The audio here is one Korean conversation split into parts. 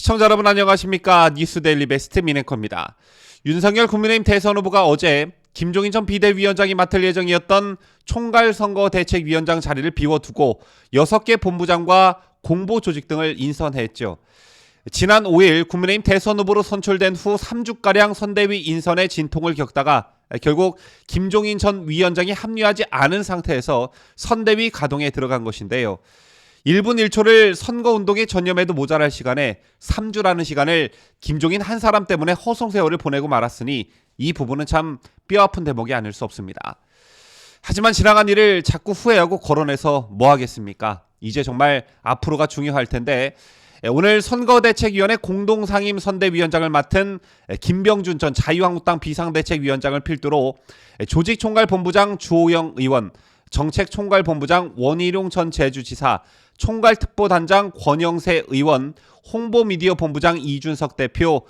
시청자 여러분 안녕하십니까? 뉴스데일리 베스트 민앵커입니다. 윤석열 국민의힘 대선 후보가 어제 김종인 전 비대위원장이 맡을 예정이었던 총괄선거대책위원장 자리를 비워두고 6개 본부장과 공보조직 등을 인선했죠. 지난 5일 국민의힘 대선 후보로 선출된 후 3주가량 선대위 인선의 진통을 겪다가 결국 김종인 전 위원장이 합류하지 않은 상태에서 선대위 가동에 들어간 것인데요. 1분 1초를 선거운동에 전념해도 모자랄 시간에 3주라는 시간을 김종인 한 사람 때문에 허송세월을 보내고 말았으니 이 부분은 참 뼈아픈 대목이 아닐 수 없습니다. 하지만 지나간 일을 자꾸 후회하고 거론해서 뭐 하겠습니까? 이제 정말 앞으로가 중요할 텐데 오늘 선거대책위원회 공동상임 선대위원장을 맡은 김병준 전 자유한국당 비상대책위원장을 필두로 조직총괄본부장 주호영 의원, 정책총괄본부장 원희룡 전 제주지사, 총괄특보단장 권영세 의원, 홍보미디어본부장 이준석 대표,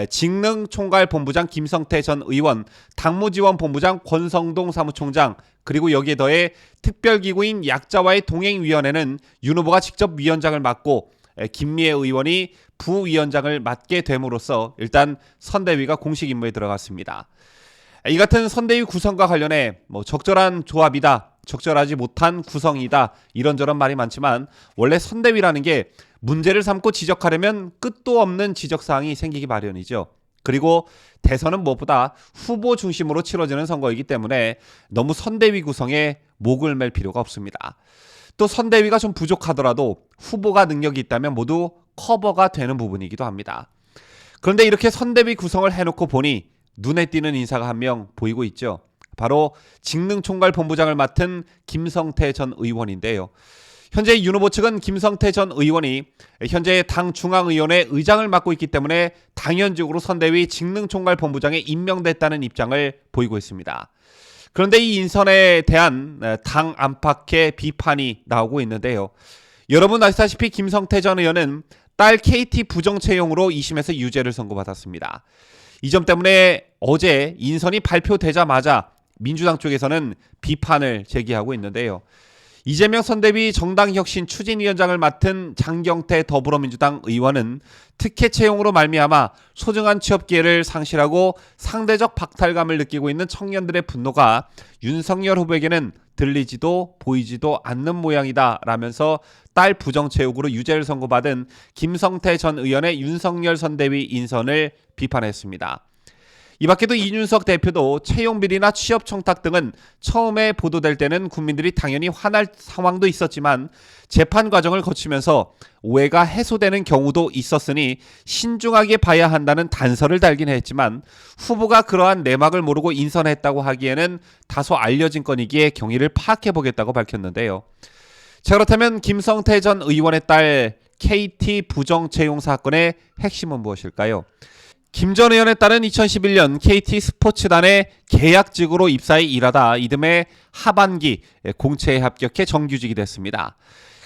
직능총괄본부장 김성태 전 의원, 당무지원본부장 권성동 사무총장, 그리고 여기에 더해 특별기구인 약자와의 동행위원회는 윤 후보가 직접 위원장을 맡고 김미애 의원이 부위원장을 맡게 됨으로써 일단 선대위가 공식 임무에 들어갔습니다. 이 같은 선대위 구성과 관련해 적절한 조합이다, 적절하지 못한 구성이다 이런저런 말이 많지만 원래 선대위라는 게 문제를 삼고 지적하려면 끝도 없는 지적사항이 생기기 마련이죠. 그리고 대선은 무엇보다 후보 중심으로 치러지는 선거이기 때문에 너무 선대위 구성에 목을 맬 필요가 없습니다. 또 선대위가 좀 부족하더라도 후보가 능력이 있다면 모두 커버가 되는 부분이기도 합니다. 그런데 이렇게 선대위 구성을 해놓고 보니 눈에 띄는 인사가 한 명 보이고 있죠. 바로 직능총괄본부장을 맡은 김성태 전 의원인데요. 현재 윤 후보 측은 김성태 전 의원이 현재 당 중앙위원회 의장을 맡고 있기 때문에 당연적으로 선대위 직능총괄본부장에 임명됐다는 입장을 보이고 있습니다. 그런데 이 인선에 대한 당 안팎의 비판이 나오고 있는데요. 여러분 아시다시피 김성태 전 의원은 딸 KT 부정채용으로 2심에서 유죄를 선고받았습니다. 이 점 때문에 어제 인선이 발표되자마자 민주당 쪽에서는 비판을 제기하고 있는데요. 이재명 선대위 정당혁신 추진위원장을 맡은 장경태 더불어민주당 의원은 특혜 채용으로 말미암아 소중한 취업 기회를 상실하고 상대적 박탈감을 느끼고 있는 청년들의 분노가 윤석열 후보에게는 들리지도 보이지도 않는 모양이다 라면서 딸 부정채용으로 유죄를 선고받은 김성태 전 의원의 윤석열 선대위 인선을 비판했습니다. 이 밖에도 이준석 대표도 채용비리나 취업 청탁 등은 처음에 보도될 때는 국민들이 당연히 화날 상황도 있었지만 재판 과정을 거치면서 오해가 해소되는 경우도 있었으니 신중하게 봐야 한다는 단서를 달긴 했지만 후보가 그러한 내막을 모르고 인선했다고 하기에는 다소 알려진 건이기에 경위를 파악해보겠다고 밝혔는데요. 자, 그렇다면 김성태 전 의원의 딸 KT 부정채용 사건의 핵심은 무엇일까요? 김 전 의원에 따른 2011년 KT 스포츠단의 계약직으로 입사해 일하다 이듬해 하반기 공채에 합격해 정규직이 됐습니다.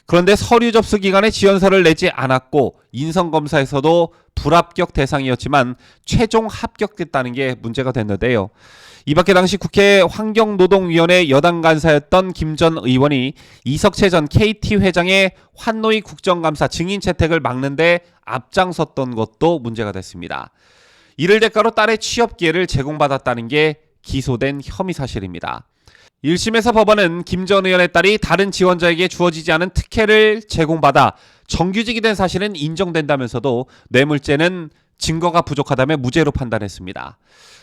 그런데 서류 접수 기간에 지원서를 내지 않았고 인성검사에서도 불합격 대상이었지만 최종 합격됐다는 게 문제가 됐는데요. 이 밖에 당시 국회 환경노동위원회 여당 간사였던 김 전 의원이 이석채 전 KT 회장의 환노위 국정감사 증인 채택을 막는데 앞장섰던 것도 문제가 됐습니다. 이를 대가로 딸의 취업 기회를 제공받았다는 게 기소된 혐의 사실입니다. 1심에서 법원은 김 전 의원의 딸이 다른 지원자에게 주어지지 않은 특혜를 제공받아 정규직이 된 사실은 인정된다면서도 뇌물죄는 증거가 부족하다며 무죄로 판단했습니다.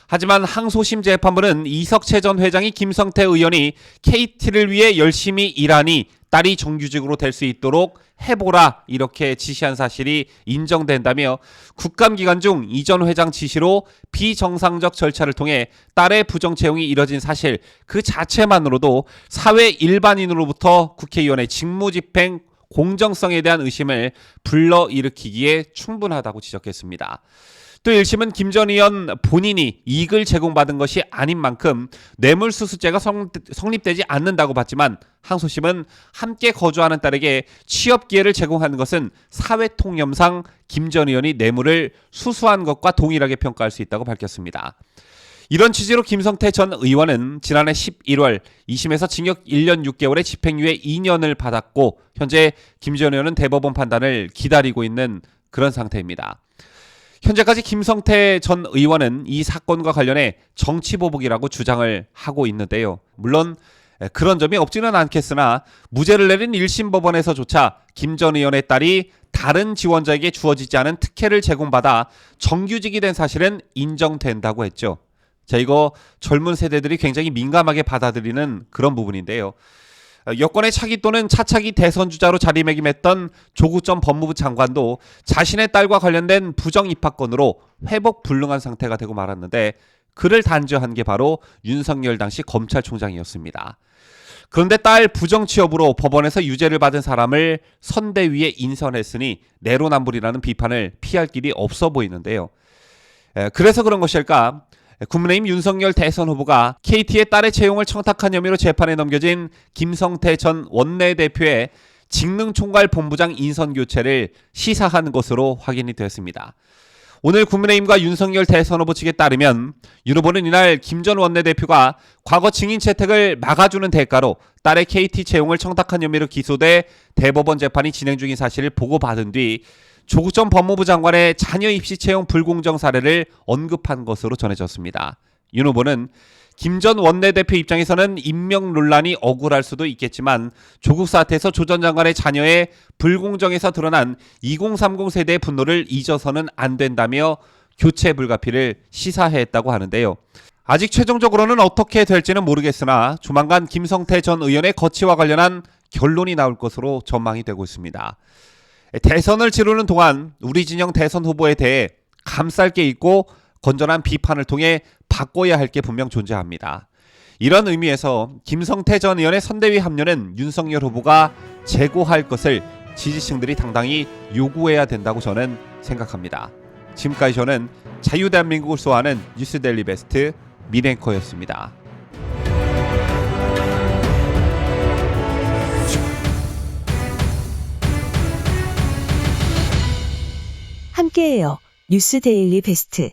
하지만 항소심 재판부는 이석채 전 회장이 김성태 의원이 KT를 위해 열심히 일하니 딸이 정규직으로 될 수 있도록 해보라 이렇게 지시한 사실이 인정된다며 국감기간 중 이 전 회장 지시로 비정상적 절차를 통해 딸의 부정채용이 이뤄진 사실 그 자체만으로도 사회 일반인으로부터 국회의원의 직무집행 공정성에 대한 의심을 불러일으키기에 충분하다고 지적했습니다. 또 1심은 김 전 의원 본인이 이익을 제공받은 것이 아닌 만큼 뇌물수수죄가 성립되지 않는다고 봤지만 항소심은 함께 거주하는 딸에게 취업 기회를 제공하는 것은 사회통념상 김 전 의원이 뇌물을 수수한 것과 동일하게 평가할 수 있다고 밝혔습니다. 이런 취지로 김성태 전 의원은 지난해 11월 2심에서 징역 1년 6개월에 집행유예 2년을 받았고 현재 김 전 의원은 대법원 판단을 기다리고 있는 그런 상태입니다. 현재까지 김성태 전 의원은 이 사건과 관련해 정치보복이라고 주장을 하고 있는데요. 물론 그런 점이 없지는 않겠으나 무죄를 내린 1심 법원에서조차 김 전 의원의 딸이 다른 지원자에게 주어지지 않은 특혜를 제공받아 정규직이 된 사실은 인정된다고 했죠. 자, 이거 젊은 세대들이 굉장히 민감하게 받아들이는 그런 부분인데요. 여권의 차기 또는 차차기 대선 주자로 자리매김했던 조국 전 법무부 장관도 자신의 딸과 관련된 부정 입학건으로 회복 불능한 상태가 되고 말았는데 그를 단죄한 게 바로 윤석열 당시 검찰총장이었습니다. 그런데 딸 부정 취업으로 법원에서 유죄를 받은 사람을 선대위에 인선했으니 내로남불이라는 비판을 피할 길이 없어 보이는데요. 그래서 그런 것일까? 국민의힘 윤석열 대선 후보가 KT의 딸의 채용을 청탁한 혐의로 재판에 넘겨진 김성태 전 원내대표의 직능총괄 본부장 인선 교체를 시사한 것으로 확인이 되었습니다. 오늘 국민의힘과 윤석열 대선 후보 측에 따르면 윤 후보는 이날 김 전 원내대표가 과거 증인 채택을 막아주는 대가로 딸의 KT 채용을 청탁한 혐의로 기소돼 대법원 재판이 진행 중인 사실을 보고받은 뒤 조국 전 법무부 장관의 자녀 입시 채용 불공정 사례를 언급한 것으로 전해졌습니다. 윤 후보는 김 전 원내대표 입장에서는 임명 논란이 억울할 수도 있겠지만 조국 사태에서 조 전 장관의 자녀의 불공정에서 드러난 2030 세대의 분노를 잊어서는 안 된다며 교체 불가피를 시사했다고 하는데요. 아직 최종적으로는 어떻게 될지는 모르겠으나 조만간 김성태 전 의원의 거취와 관련한 결론이 나올 것으로 전망이 되고 있습니다. 대선을 치르는 동안 우리 진영 대선 후보에 대해 감쌀 게 있고 건전한 비판을 통해 바꿔야 할 게 분명 존재합니다. 이런 의미에서 김성태 전 의원의 선대위 합류는 윤석열 후보가 재고할 것을 지지층들이 당당히 요구해야 된다고 저는 생각합니다. 지금까지 저는 자유대한민국을 소화하는 뉴스데일리 베스트 민앵커였습니다. 함께해요. 뉴스 데일리 베스트.